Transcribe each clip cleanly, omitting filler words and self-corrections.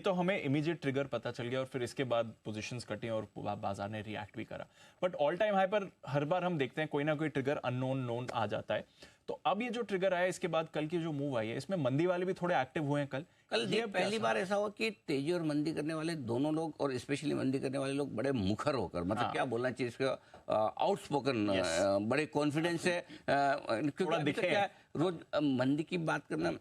तो हमें immediate trigger पता चल गया और फिर इसके बाद पोजीशंस कटी और बाजार ने रिएक्ट भी करा। बट ऑल टाइम हाई पर हर बार हम देखते हैं कोई ना कोई ट्रिगर अननोन नोन आ जाता है। तो अब ये जो ट्रिगर आया इसके बाद कल की जो मूव आई है इसमें मंदी वाले भी थोड़े एक्टिव हुए हैं कल ये पहली बार ऐसा हुआ कि तेजी और मंदी करने वाले दोनों लोग, और स्पेशली मंदी करने वाले लोग बड़े मुखर होकर, मतलब क्या बोलना चाहिए इसका, आउटस्पोकन, बड़े कॉन्फिडेंस से, क्योंकि क्या रोज मंदी की बात करना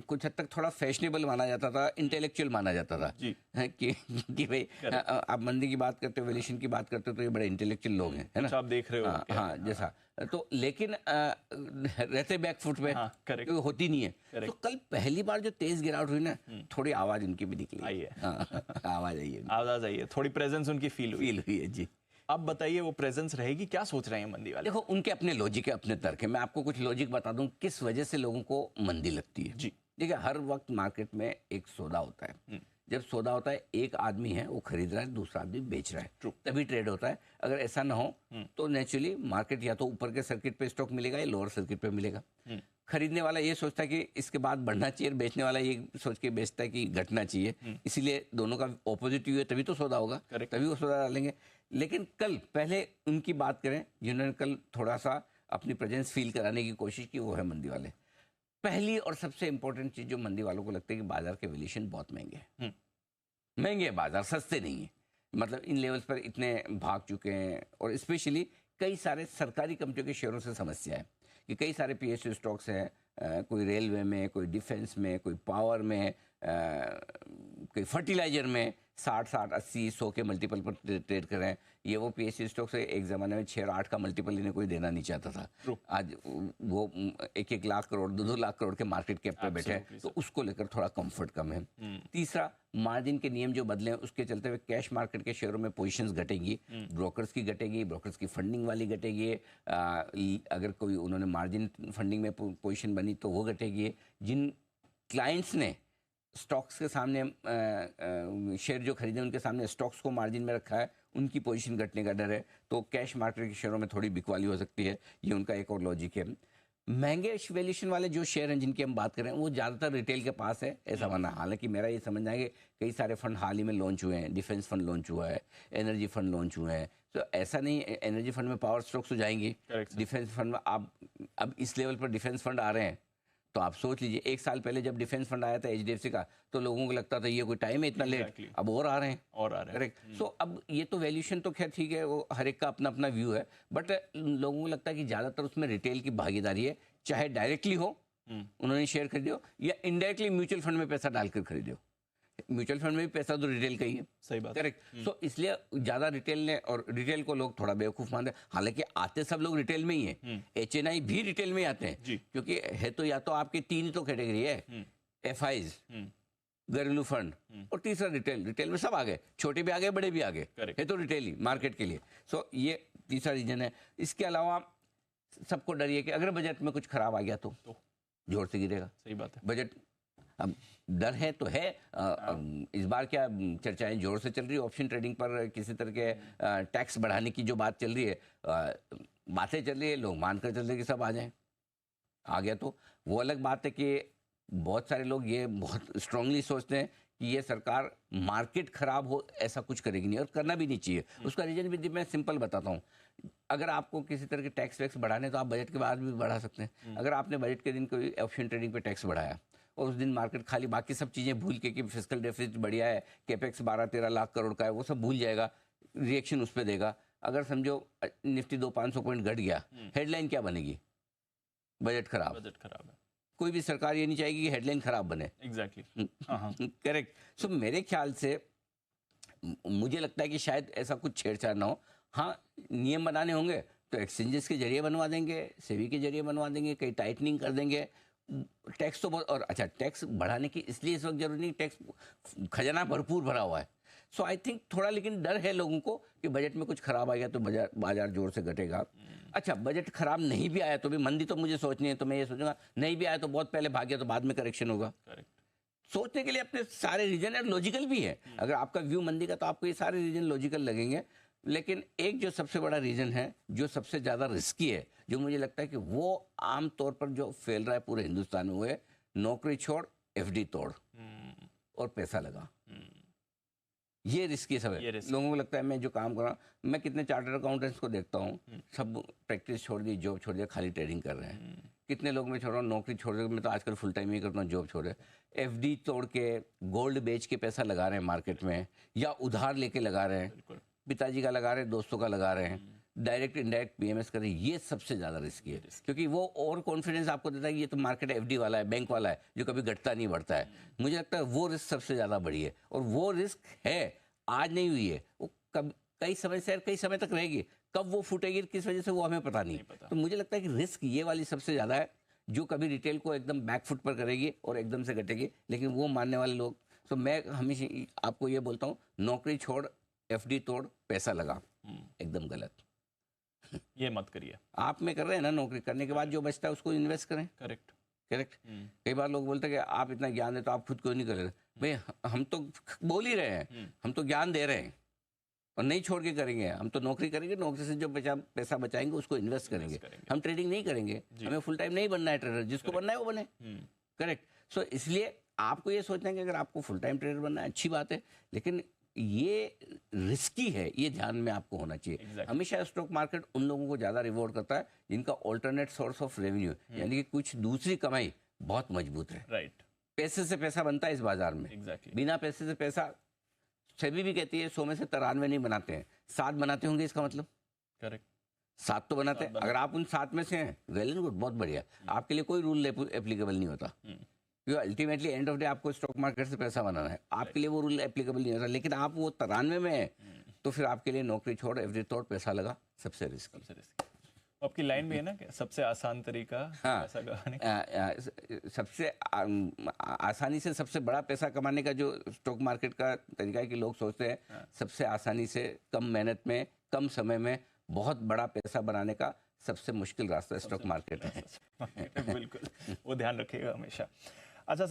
कुछ हद तक थोड़ा फैशनेबल माना जाता था, इंटेलेक्चुअल माना जाता था कि भाई आप मंदी की बात करते हो, वैल्यूएशन की बात करते हो तो ये बड़े इंटेलेक्चुअल लोग हैं, है ना, आप देख रहे हो। हाँ जैसा तो, लेकिन रहते बैकफुट पे क्योंकि होती नहीं है। तो कल पहली बार जो तेज गिरावट हुई ना, थोड़ी आवाज उनकी भी निकली आई है, आवाज आई है, थोड़ी प्रेजेंस उनकी फील हुई है जी। अब बताइए वो प्रेजेंस रहेगी, क्या सोच रहे हैं मंदी वाले? देखो उनके अपने लॉजिक है, अपने तर्क है। मैं आपको कुछ लॉजिक बता दूं किस वजह से लोगों को मंदी लगती है। जी देखिए, हर वक्त मार्केट में एक सौदा होता है। जब सौदा होता है, एक आदमी है वो खरीद रहा है, दूसरा आदमी बेच रहा है, तभी ट्रेड होता है। अगर ऐसा ना हो तो नेचुरली मार्केट या तो ऊपर के सर्किट पे स्टॉक मिलेगा या लोअर सर्किट पे मिलेगा। खरीदने वाला ये सोचता है कि इसके बाद बढ़ना चाहिए, बेचने वाला ये सोच के बेचता है कि घटना चाहिए। इसीलिए दोनों का ऑपोजिट व्यू है, तभी तो सौदा होगा, तभी वो सौदा डालेंगे। लेकिन कल पहले उनकी बात करें जिन्होंने कल थोड़ा सा अपनी प्रेजेंस फील कराने की कोशिश की, वो है मंदी वाले। पहली और सबसे इंपॉर्टेंट चीज जो मंदी वालों को लगता है कि बाजार के वैल्यूएशन बहुत महंगे हैं। महंगे हैं बाजार, सस्ते नहीं है। मतलब इन लेवल्स पर इतने भाग चुके हैं, और स्पेशली कई सारे सरकारी कंपनियों के शेयरों से समस्या है कि कई सारे पीएसयू स्टॉक्स हैं, कोई रेलवे में, कोई डिफेंस में, कोई पावर में, कोई फर्टिलाइजर में 60, 80, 100 के मल्टीपल पर ट्रेड कर रहे हैं। ये वो पीएसयू स्टॉक्स है, एक ज़माने में 6 और 8 का मल्टीपल इन्हें कोई देना नहीं चाहता था। आज वो 1-1 लाख करोड़, 2-2 लाख करोड़ के मार्केट कैप पे बैठे हैं, तो उसको लेकर थोड़ा कंफर्ट कम है। तीसरा, मार्जिन के नियम जो बदले हैं उसके चलते हुए कैश मार्केट के शेयरों में पोजीशंस घटेगी, ब्रोकर्स की घटेगी, ब्रोकर्स की फंडिंग वाली घटेगी। अगर कोई उन्होंने मार्जिन फंडिंग में पोजीशन बनी तो वो घटेगी। जिन क्लाइंट्स ने स्टॉक्स के सामने शेयर जो खरीदे उनके सामने स्टॉक्स को मार्जिन में रखा है, उनकी पोजीशन घटने का डर है, तो कैश मार्केट के शेयरों में थोड़ी बिकवाली हो सकती है। ये उनका एक और लॉजिक है। महंगे वैल्यूएशन वाले जो शेयर हैं जिनकी हम बात कर रहे हैं, वो ज़्यादातर रिटेल के पास है, ऐसा मानना। हालांकि मेरा ये समझना है कि कई सारे फंड हाल ही में लॉन्च हुए हैं, डिफेंस फंड लॉन्च हुआ है, एनर्जी फंड लॉन्च हुए हैं। तो ऐसा नहीं, एनर्जी फंड में पावर स्टॉक्स हो जाएंगी, डिफेंस फंड में अब इस लेवल पर डिफेंस फंड आ रहे हैं। तो आप सोच लीजिए, 1 साल पहले जब डिफेंस फंड आया था एचडीएफसी का, तो लोगों को लगता था ये कोई टाइम है इतना लेट, अब और आ रहे हैं। करेक्ट। सो अब ये तो वैल्यूएशन तो खैर ठीक है, वो हर एक का अपना अपना व्यू है, बट लोगों को लगता है कि ज़्यादातर उसमें रिटेल की भागीदारी है, चाहे डायरेक्टली हो, उन्होंने शेयर खरीदे हो, या इनडायरेक्टली म्यूचुअल फंड में पैसा डालकर खरीदे हो। म्यूचुअल फंड में भी पैसा तो रिटेल का ही है। सही बात, करेक्ट। सो इसलिए ज्यादा रिटेल ने, और रिटेल को लोग थोड़ा बेवकूफ मानते हैं। हालांकि आते सब लोग रिटेल में ही है, एचएनआई भी रिटेल में ही आते हैं, क्योंकि है तो या तो आपके 3 ही तो कैटेगरी है, एफआईज, घरेलू फंड, और तीसरा रिटेल। रिटेल में सब आ गए, छोटे भी आ गए, बड़े भी आ गए, है तो रिटेल ही मार्केट के लिए। सो ये तीसरा रीजन है। इसके अलावा सबको डर है कि अगर बजट में कुछ खराब आ गया तो जोर से गिरेगा। सही बात है। बजट अब डर है तो है। इस बार क्या चर्चाएं जोर से चल रही है, ऑप्शन ट्रेडिंग पर किसी तरह के टैक्स बढ़ाने की जो बात चल रही है, बातें चल रही है, लोग मानकर चल रहे हैं कि सब आ जाएं। आ गया तो वो अलग बात है कि बहुत सारे लोग ये बहुत स्ट्रांगली सोचते हैं कि ये सरकार मार्केट खराब हो ऐसा कुछ करेगी नहीं, और करना भी नहीं चाहिए। उसका रीजन भी मैं सिंपल बताता हूँ। अगर आपको किसी तरह के टैक्स वैक्स बढ़ाने तो आप बजट के बाद भी बढ़ा सकते हैं। अगर आपने बजट के दिन कोई ऑप्शन ट्रेडिंग पे टैक्स बढ़ाया और उस दिन मार्केट खाली बाकी सब चीज़ें भूल के कि फिस्कल डेफिसिट बढ़िया है, कैपेक्स 12-13 लाख करोड़ का है, वो सब भूल जाएगा, रिएक्शन उस पर देगा। अगर समझो निफ्टी 200-500 पॉइंट घट गया, हेडलाइन क्या बनेगी? बजट खराब। बजट खराब है। कोई भी सरकार ये नहीं चाहेगी कि हेडलाइन खराब बने। एग्जैक्टली। करेक्ट। सो मेरे ख्याल से मुझे लगता है कि शायद ऐसा कुछ छेड़छाड़ ना हो। हाँ, नियम बनाने होंगे तो एक्सचेंजेस के जरिए बनवा देंगे, सेबी के जरिए बनवा देंगे, कहीं टाइटनिंग कर देंगे। टैक्स तो बहुत, और अच्छा टैक्स बढ़ाने की इसलिए इस वक्त जरूरी नहीं, टैक्स खजाना भरपूर भरा हुआ है। सो आई थिंक थोड़ा लेकिन डर है लोगों को कि बजट में कुछ खराब आ गया तो बाजार जोर से घटेगा। अच्छा, बजट खराब नहीं भी आया तो भी मंदी तो मुझे सोचनी है, तो मैं ये सोचूंगा नहीं भी आया तो बहुत पहले भाग गया तो बाद में करेक्शन होगा। सोचने के लिए अपने सारे रीजन है, लॉजिकल भी है। अगर आपका व्यू मंदी का तो आपको ये सारे रीजन लॉजिकल लगेंगे। लेकिन एक जो सबसे बड़ा रीजन है, जो सबसे ज़्यादा रिस्की है, जो मुझे लगता है कि वो आमतौर पर जो फैल रहा है पूरे हिंदुस्तान में, वो है नौकरी छोड़ एफडी तोड़ और पैसा लगा। ये रिस्की सब ये है। risk लोगों को लगता है मैं जो काम कर रहा हूँ, मैं कितने चार्टर्ड अकाउंटेंट्स को देखता हूँ, सब प्रैक्टिस छोड़ दी, जॉब छोड़ दिया, खाली ट्रेडिंग कर रहे हैं। कितने लोग मैं छोड़ रहा हूँ, नौकरी छोड़ रहे, मैं तो आजकल फुल टाइम ही करता हूँ, जॉब छोड़ रहे, एफडी तोड़ के गोल्ड बेच के पैसा लगा रहे हैं मार्केट में, या उधार लेके लगा रहे हैं, बिल्कुल पिताजी का लगा रहे हैं, दोस्तों का लगा रहे हैं, डायरेक्ट इनडायरेक्ट पीएमएस कर रहे हैं। ये सबसे ज्यादा रिस्की है, क्योंकि वो और कॉन्फिडेंस आपको देता है कि ये तो मार्केट एफडी वाला है, बैंक वाला है, जो कभी घटता नहीं बढ़ता है। मुझे लगता है वो रिस्क सबसे ज्यादा बड़ी है, और वो रिस्क है, आज नहीं हुई है, वो कब कई समय से कई समय तक रहेगी। कब वो फूटेगी, किस वजह से, वो हमें पता नहीं। तो मुझे लगता है कि रिस्क ये वाली सबसे ज्यादा है, जो कभी रिटेल को एकदम बैकफुट पर करेगी और एकदम से घटेगी, लेकिन वो मानने वाले लोग। तो मैं हमेशा आपको ये बोलता हूँ, नौकरी छोड़, एफडी तोड़, पैसा लगा, एकदम गलत। ये मत करिए। आप में कर रहे हैं ना, नौकरी करने के बाद जो बचता है उसको इन्वेस्ट करें। Correct correct. कई बार लोग बोलते हैं कि आप इतना ज्ञान है तो आप खुद क्यों नहीं कर रहे? भाई हम तो बोल ही रहे हैं, हम तो ज्ञान दे रहे हैं और नहीं छोड़ के करेंगे। हम तो नौकरी करेंगे, नौकरी से जो पैसा बचाएंगे उसको इन्वेस्ट करेंगे। हम ट्रेडिंग नहीं करेंगे, हमें फुल टाइम नहीं बनना है ट्रेडर, जिसको बनना है वो बने। करेक्ट। सो इसलिए आपको ये सोचना है कि अगर आपको फुल टाइम ट्रेडर बनना है, अच्छी बात है, लेकिन ये रिस्की है, ये ध्यान में आपको होना चाहिए। हमेशा स्टॉक मार्केट उन लोगों को ज्यादा रिवॉर्ड करता है जिनका ऑल्टरनेट सोर्स ऑफ रेवेन्यू, यानी कि कुछ दूसरी कमाई बहुत मजबूत है। राइट। पैसे से पैसा बनता है इस बाजार में। बिना पैसे से पैसा, सेबी भी कहती है 100 में से 93 नहीं बनाते हैं, 7 बनाते होंगे, इसका मतलब। करेक्ट। 7 तो बनाते हैं। अगर आप उन 7 में से हैं, वेल एंड गुड, बहुत बढ़िया। आपके लिए कोई रूल एप्लीकेबल नहीं होता, क्योंकि अल्टीमेटली एंड ऑफ डे आपको स्टॉक मार्केट से पैसा बनाना है, आपके लिए वो रूल एप्लीकेबल नहीं होता। लेकिन आप वो 93 में है, तो फिर आपके लिए नौकरी छोड़, एफडी तोड़, पैसा लगा, सबसे रिस्क। आपकी लाइन में है ना कि सबसे आसान तरीका पैसा कमाने, सबसे आसानी से सबसे बड़ा पैसा कमाने का जो स्टॉक मार्केट का तरीका है कि लोग सोचते हैं सबसे आसानी से, कम मेहनत में, कम समय में बहुत बड़ा पैसा बनाने का सबसे मुश्किल रास्ता स्टॉक मार्केट है। बिल्कुल, वो ध्यान रखिएगा हमेशा।